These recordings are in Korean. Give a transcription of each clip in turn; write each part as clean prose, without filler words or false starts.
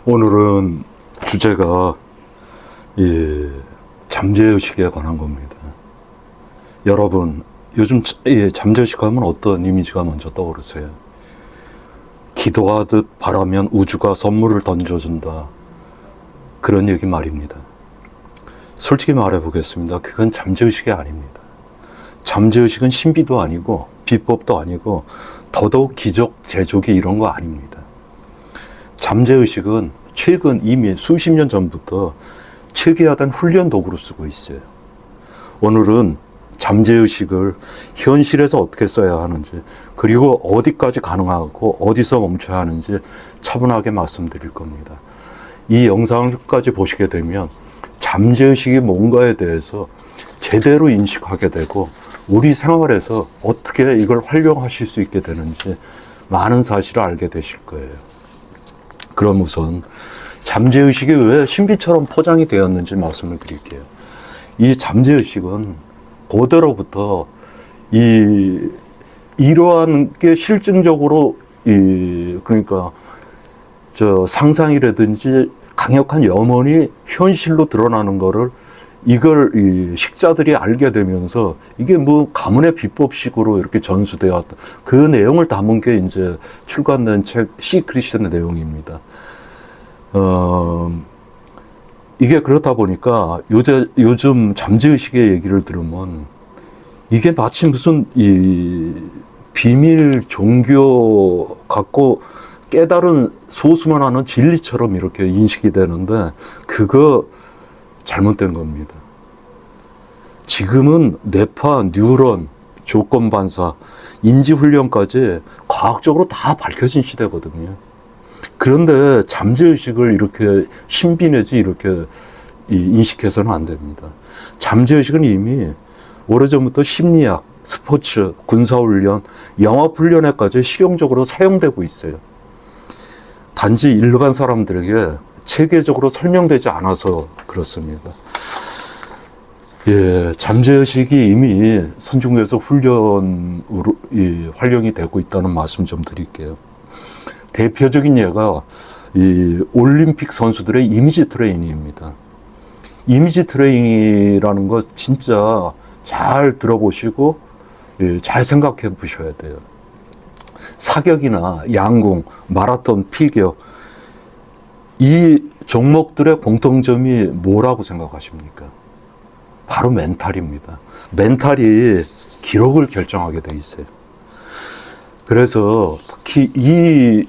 오늘은 주제가 잠재의식에 관한 겁니다. 여러분, 요즘 잠재의식 하면 어떤 이미지가 먼저 떠오르세요? 기도하듯 바라면 우주가 선물을 던져준다. 그런 얘기 말입니다. 솔직히 말해보겠습니다. 그건 잠재의식이 아닙니다. 잠재의식은 신비도 아니고 비법도 아니고 더더욱 기적, 제조기 이런 거 아닙니다. 잠재의식은 최근 이미 수십 년 전부터 체계화된 훈련 도구로 쓰고 있어요. 오늘은 잠재의식을 현실에서 어떻게 써야 하는지, 그리고 어디까지 가능하고 어디서 멈춰야 하는지 차분하게 말씀드릴 겁니다. 이 영상을 끝까지 보시게 되면 잠재의식이 뭔가에 대해서 제대로 인식하게 되고 우리 생활에서 어떻게 이걸 활용하실 수 있게 되는지 많은 사실을 알게 되실 거예요. 그럼 우선 잠재의식이 왜 신비처럼 포장이 되었는지 말씀을 드릴게요. 이 잠재의식은 고대로부터 이러한 게 실증적으로 그러니까 상상이라든지 강력한 염원이 현실로 드러나는 거를 이걸 식자들이 알게 되면서 이게 뭐 가문의 비법식으로 이렇게 전수되었다. 그 내용을 담은 게 이제 출간된 책 시크릿의 내용입니다. 이게 그렇다 보니까 요즘 잠재의식의 얘기를 들으면 이게 마치 무슨 비밀 종교 갖고 깨달은 소수만 하는 진리처럼 이렇게 인식이 되는데 그거 잘못된 겁니다. 지금은 뇌파, 뉴런, 조건 반사, 인지 훈련까지 과학적으로 다 밝혀진 시대거든요. 그런데 잠재의식을 이렇게 신비 내지 이렇게 인식해서는 안 됩니다. 잠재의식은 이미 오래전부터 심리학, 스포츠, 군사훈련, 영화훈련에까지 실용적으로 사용되고 있어요. 단지 일반 사람들에게 체계적으로 설명되지 않아서 그렇습니다. 잠재의식이 이미 선진국에서 훈련으로 활용이 되고 있다는 말씀 좀 드릴게요. 대표적인 예가 올림픽 선수들의 이미지 트레이닝입니다. 이미지 트레이닝이라는 거 진짜 잘 들어보시고 잘 생각해 보셔야 돼요. 사격이나 양궁, 마라톤, 피겨 이 종목들의 공통점이 뭐라고 생각하십니까? 바로 멘탈입니다. 멘탈이 기록을 결정하게 돼 있어요. 그래서 특히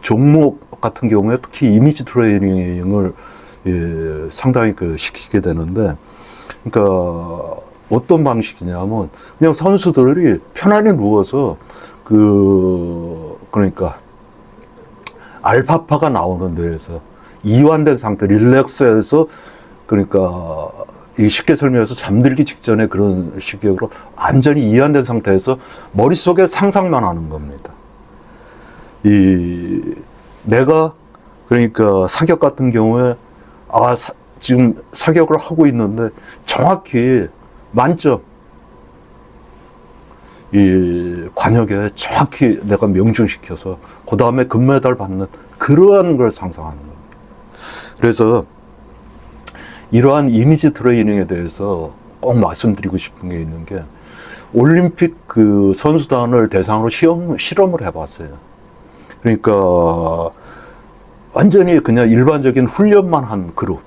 종목 같은 경우에 특히 이미지 트레이닝을 상당히 시키게 되는데, 그러니까 어떤 방식이냐면 그냥 선수들이 편안히 누워서 그러니까 알파파가 나오는 데에서 이완된 상태, 릴렉스해서 그러니까 쉽게 설명해서 잠들기 직전에 그런 식으로 완전히 이완된 상태에서 머릿속에 상상만 하는 겁니다. 내가 그러니까 사격 같은 경우에 지금 사격을 하고 있는데 정확히 만점 관역에 정확히 내가 명중시켜서 그 다음에 금메달 받는 그러한 걸 상상하는 겁니다. 그래서 이러한 이미지 트레이닝에 대해서 꼭 말씀드리고 싶은 게 있는 게, 올림픽 선수단을 대상으로 실험을 해봤어요. 그러니까 완전히 그냥 일반적인 훈련만 한 그룹,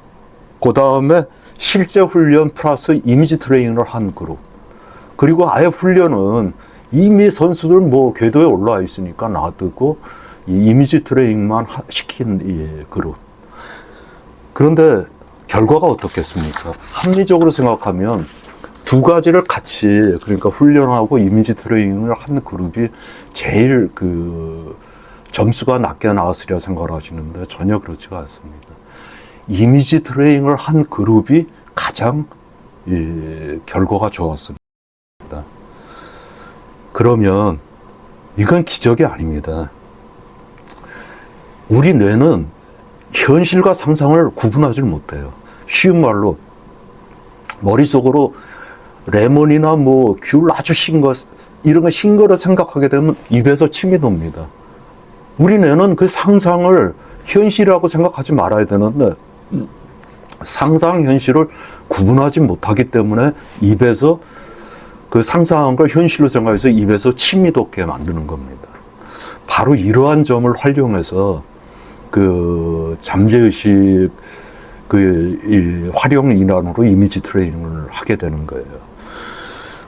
그 다음에 실제 훈련 플러스 이미지 트레이닝을 한 그룹, 그리고 아예 훈련은 이미 선수들 궤도에 올라와 있으니까 놔두고 이미지 트레이닝만 시킨 이 그룹. 그런데 결과가 어떻겠습니까? 합리적으로 생각하면 두 가지를 같이, 그러니까 훈련하고 이미지 트레이닝을 한 그룹이 제일 점수가 낮게 나왔으리라 생각을 하시는데 전혀 그렇지가 않습니다. 이미지 트레이닝을 한 그룹이 가장 결과가 좋았습니다. 그러면 이건 기적이 아닙니다. 우리 뇌는 현실과 상상을 구분하지 못해요. 쉬운 말로 머릿속으로 레몬이나 귤 아주 신 거, 이런 거 신 거를 생각하게 되면 입에서 침이 돕니다. 우리 뇌는 그 상상을 현실이라고 생각하지 말아야 되는데 상상, 현실을 구분하지 못하기 때문에 입에서 그 상상한 걸 현실로 생각해서 입에서 침이 돋게 만드는 겁니다. 바로 이러한 점을 활용해서 그 잠재의식 이 활용 인환으로 이미지 트레이닝을 하게 되는 거예요.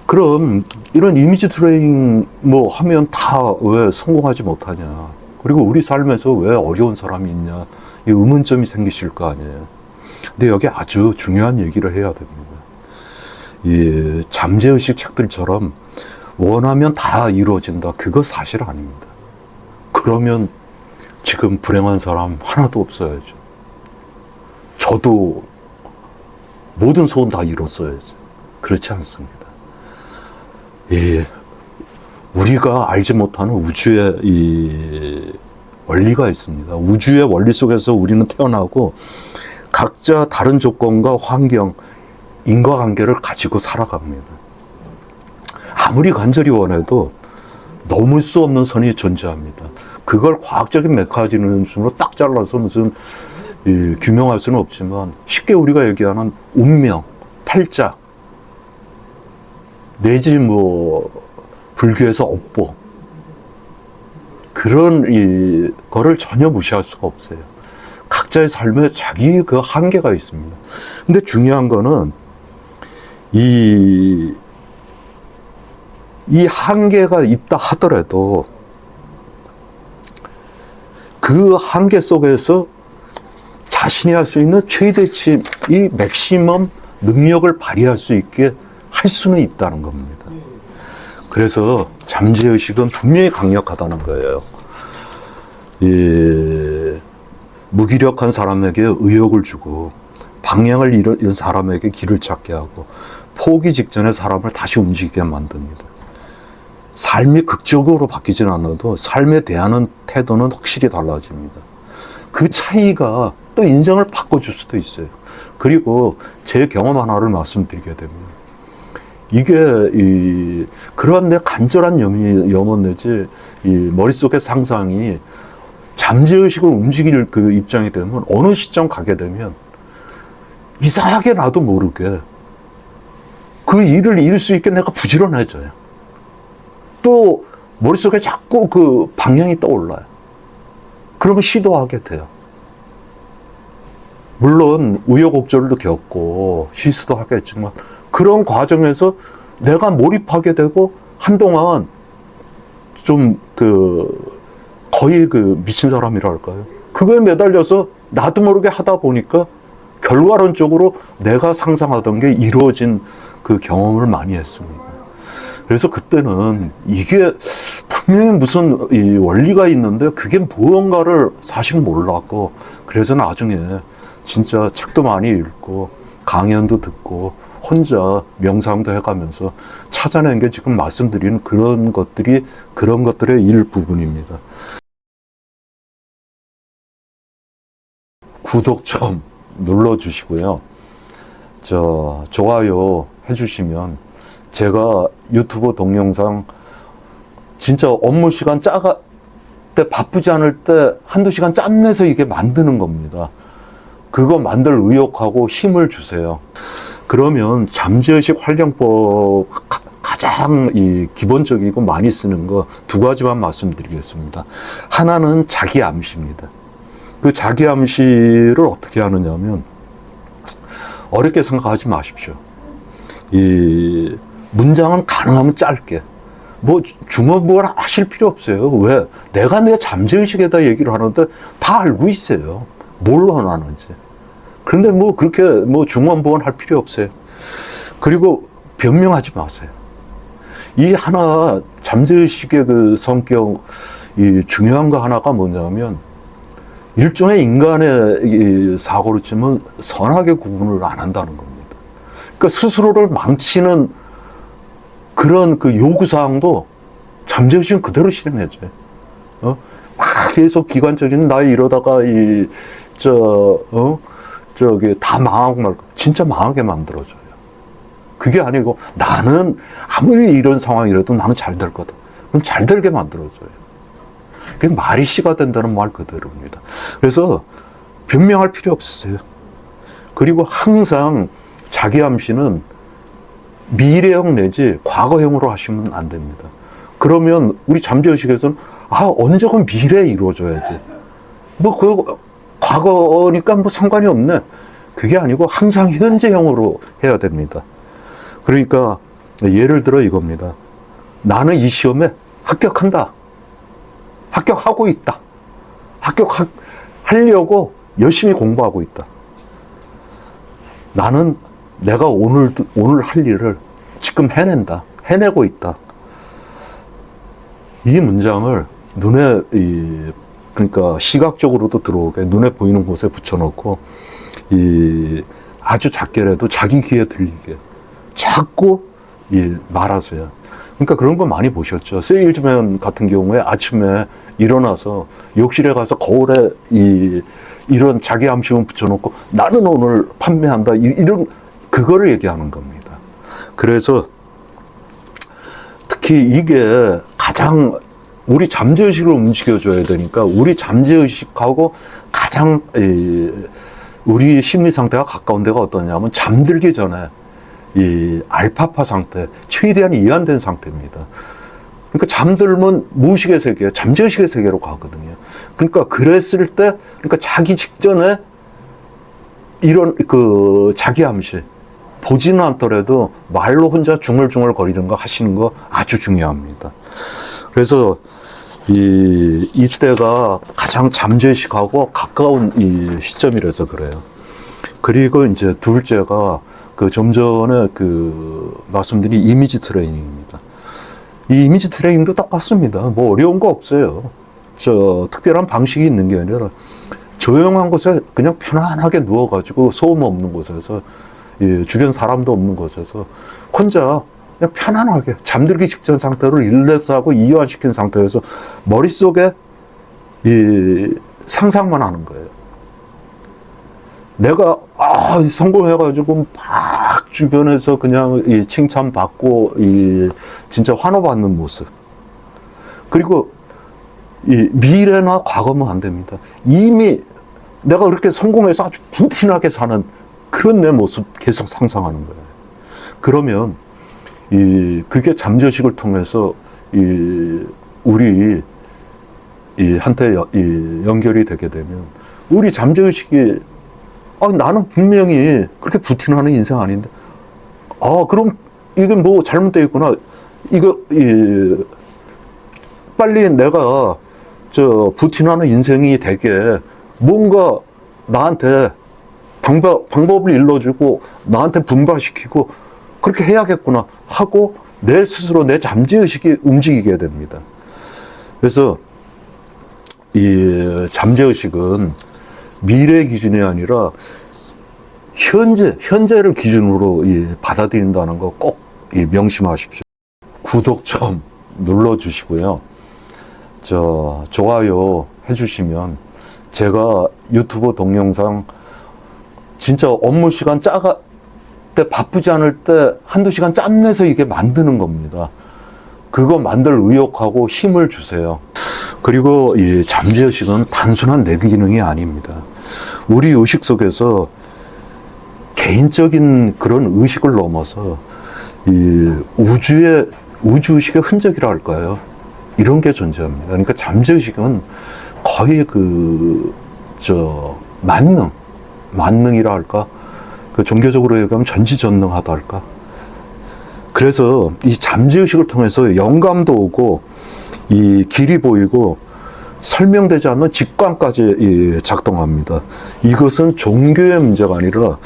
그럼 이런 이미지 트레이닝 뭐 하면 다 왜 성공하지 못하냐? 그리고 우리 삶에서 왜 어려운 사람이 있냐? 이 의문점이 생기실 거 아니에요. 근데 여기 아주 중요한 얘기를 해야 됩니다. 이 잠재의식 책들처럼 원하면 다 이루어진다. 그거 사실 아닙니다. 그러면 지금 불행한 사람 하나도 없어야죠. 저도 모든 소원 다 이뤘어야죠. 그렇지 않습니다. 예, 우리가 알지 못하는 우주의 이 원리가 있습니다. 우주의 원리 속에서 우리는 태어나고 각자 다른 조건과 환경, 인과관계를 가지고 살아갑니다. 아무리 간절히 원해도 넘을 수 없는 선이 존재합니다. 그걸 과학적인 메커니즘으로 딱 잘라서 무슨 규명할 수는 없지만 쉽게 우리가 얘기하는 운명, 탈작, 내지 뭐 불교에서 업보, 그런 거를 전혀 무시할 수가 없어요. 각자의 삶에 자기 그 한계가 있습니다. 근데 중요한 거는 이 한계가 있다 하더라도 그 한계 속에서 자신이 할 수 있는 최대치 이 맥시멈 능력을 발휘할 수 있게 할 수는 있다는 겁니다. 그래서 잠재의식은 분명히 강력하다는 거예요. 무기력한 사람에게 의욕을 주고 방향을 잃은 사람에게 길을 찾게 하고 포기 직전에 사람을 다시 움직이게 만듭니다. 삶이 극적으로 바뀌지는 않아도 삶에 대하는 태도는 확실히 달라집니다. 그 차이가 또 인생을 바꿔줄 수도 있어요. 그리고 제 경험 하나를 말씀드리게 되면 이게 그러한 내 간절한 염원 내지 머릿속의 상상이 잠재의식을 움직일 그 입장이 되면 어느 시점 가게 되면 이상하게 나도 모르게 그 일을 이룰 수 있게 내가 부지런해져요. 또 머릿속에 자꾸 그 방향이 떠올라요. 그러면 시도하게 돼요. 물론 우여곡절도 겪고 실수도 하겠지만 그런 과정에서 내가 몰입하게 되고 한동안 좀 거의 미친 사람이라 할까요? 그거에 매달려서 나도 모르게 하다 보니까 결과론적으로 내가 상상하던 게 이루어진 그 경험을 많이 했습니다. 그래서 그때는 이게 분명히 무슨 이 원리가 있는데 그게 무언가를 사실 몰랐고 그래서 나중에 진짜 책도 많이 읽고 강연도 듣고 혼자 명상도 해가면서 찾아낸 게 지금 말씀드리는 그런 것들의 일부분입니다. 구독 좀 눌러주시고요. 좋아요 해주시면 제가 유튜브 동영상 진짜 업무 시간 때 바쁘지 않을 때 한두 시간 짬내서 이게 만드는 겁니다. 그거 만들 의욕하고 힘을 주세요. 그러면 잠재의식 활용법 가장 기본적이고 많이 쓰는 거 두 가지만 말씀드리겠습니다. 하나는 자기 암시입니다. 그 자기 암시를 어떻게 하느냐면 어렵게 생각하지 마십시오. 이 문장은 가능하면 짧게. 뭐 중어부가 하실 필요 없어요. 왜? 내가 내 잠재의식에다 얘기를 하는데 다 알고 있어요. 뭘 원하는지. 그런데 뭐 그렇게 중원부원 할 필요 없어요. 그리고 변명하지 마세요. 이 하나 잠재의식의 그 성격 중요한 거 하나가 뭐냐면 일종의 인간의 사고로 치면 선악의 구분을 안 한다는 겁니다. 그러니까 스스로를 망치는 그런 그 요구사항도 잠재의식은 그대로 실행해줘요. 막 계속 기관적인 나 이러다가 다 망하고 말고 진짜 망하게 만들어줘요. 그게 아니고 나는 아무리 이런 상황이라도 나는 잘 될 거다. 그럼 잘 되게 만들어줘요. 그게 말이 씨가 된다는 말 그대로입니다. 그래서 변명할 필요 없어요. 그리고 항상 자기 암시는 미래형 내지 과거형으로 하시면 안 됩니다. 그러면 우리 잠재의식에서는 언젠가 미래에 이루어져야지. 과거니까 상관이 없네. 그게 아니고 항상 현재형으로 해야 됩니다. 그러니까 예를 들어 이겁니다. 나는 이 시험에 합격한다. 합격하고 있다. 합격하려고 열심히 공부하고 있다. 나는 내가 오늘 할 일을 지금 해낸다. 해내고 있다. 이 문장을 눈에, 그러니까 시각적으로도 들어오게 눈에 보이는 곳에 붙여놓고, 아주 작게라도 자기 귀에 들리게 자꾸 말하세요. 그러니까 그런 거 많이 보셨죠. 세일즈맨 같은 경우에 아침에 일어나서 욕실에 가서 거울에 이런 자기 암시문 붙여놓고 나는 오늘 판매한다. 이런, 그거를 얘기하는 겁니다. 그래서 특히 이게 가장 우리 잠재의식을 움직여줘야 되니까 우리 잠재의식하고 가장 우리 심리 상태가 가까운 데가 어떠냐면 잠들기 전에 이 알파파 상태, 최대한 이완된 상태입니다. 그러니까 잠들면 무의식의 세계, 잠재의식의 세계로 가거든요. 그러니까 그랬을 때, 그러니까 자기 직전에 이런 자기 암시, 보지는 않더라도 말로 혼자 중얼중얼 거리는 거 하시는 거 아주 중요합니다. 그래서 이때가 가장 잠재의식하고 가까운 이 시점이라서 그래요. 그리고 이제 둘째가 좀 전에 말씀드린 이미지 트레이닝입니다. 이 이미지 트레이닝도 똑같습니다. 뭐 어려운 거 없어요. 특별한 방식이 있는 게 아니라 조용한 곳에 그냥 편안하게 누워가지고 소음 없는 곳에서 주변 사람도 없는 곳에서 혼자 그냥 편안하게 잠들기 직전 상태로 릴렉스하고 이완시킨 상태에서 머릿속에 상상만 하는 거예요. 내가 성공해가지고 막 주변에서 그냥 칭찬받고 진짜 환호받는 모습. 그리고 미래나 과거면 안 됩니다. 이미 내가 그렇게 성공해서 아주 부티나게 사는 그런 내 모습 계속 상상하는 거예요. 그러면 그게 잠재의식을 통해서 우리 한테 연결이 되게 되면 우리 잠재의식이 나는 분명히 그렇게 부티나는 인생 아닌데 그럼 이게 뭐 잘못되어 있구나. 이거 빨리 내가 부티나는 인생이 되게 뭔가 나한테 방법을 일러주고 나한테 분발시키고 그렇게 해야겠구나 하고 내 스스로 내 잠재의식이 움직이게 됩니다. 그래서 이 잠재의식은 미래 기준이 아니라 현재를 기준으로 받아들인다는 거 꼭 명심하십시오. 구독 좀 눌러주시고요. 좋아요 해주시면 제가 유튜브 동영상 진짜 업무 시간 때 바쁘지 않을 때 한두 시간 짬내서 이게 만드는 겁니다. 그거 만들 의욕하고 힘을 주세요. 그리고 이 잠재의식은 단순한 내 기능이 아닙니다. 우리 의식 속에서 개인적인 그런 의식을 넘어서 우주의식의 흔적이라 할까요? 이런 게 존재합니다. 그러니까 잠재의식은 거의 만능이라 할까? 종교적으로 얘기하면 전지전능하다 할까? 그래서 이 잠재의식을 통해서 영감도 오고 이 길이 보이고 설명되지 않는 직관까지 작동합니다. 이것은 종교의 문제가 아니라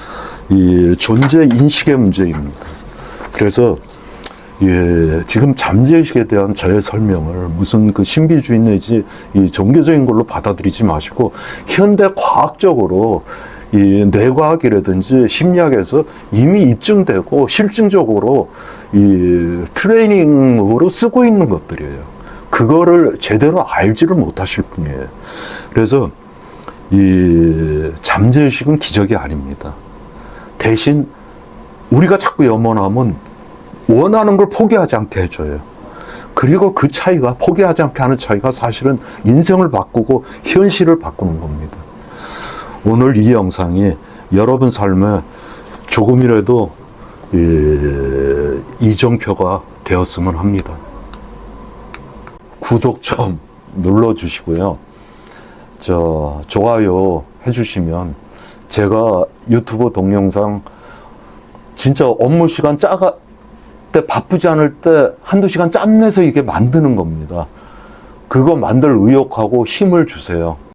이 존재 인식의 문제입니다. 그래서 지금 잠재의식에 대한 저의 설명을 무슨 신비주의 내지 이 종교적인 걸로 받아들이지 마시고 현대 과학적으로 이 뇌과학이라든지 심리학에서 이미 입증되고 실증적으로 이 트레이닝으로 쓰고 있는 것들이에요. 그거를 제대로 알지를 못하실 뿐이에요. 그래서 이 잠재의식은 기적이 아닙니다. 대신 우리가 자꾸 염원하면 원하는 걸 포기하지 않게 해줘요. 그리고 그 차이가, 포기하지 않게 하는 차이가 사실은 인생을 바꾸고 현실을 바꾸는 겁니다. 오늘 이 영상이 여러분 삶에 조금이라도 이정표가 되었으면 합니다. 구독 좀 눌러주시고요. 좋아요 해주시면 제가 유튜브 동영상 진짜 업무 시간 때 바쁘지 않을 때 한두 시간 짬내서 이게 만드는 겁니다. 그거 만들 의욕하고 힘을 주세요.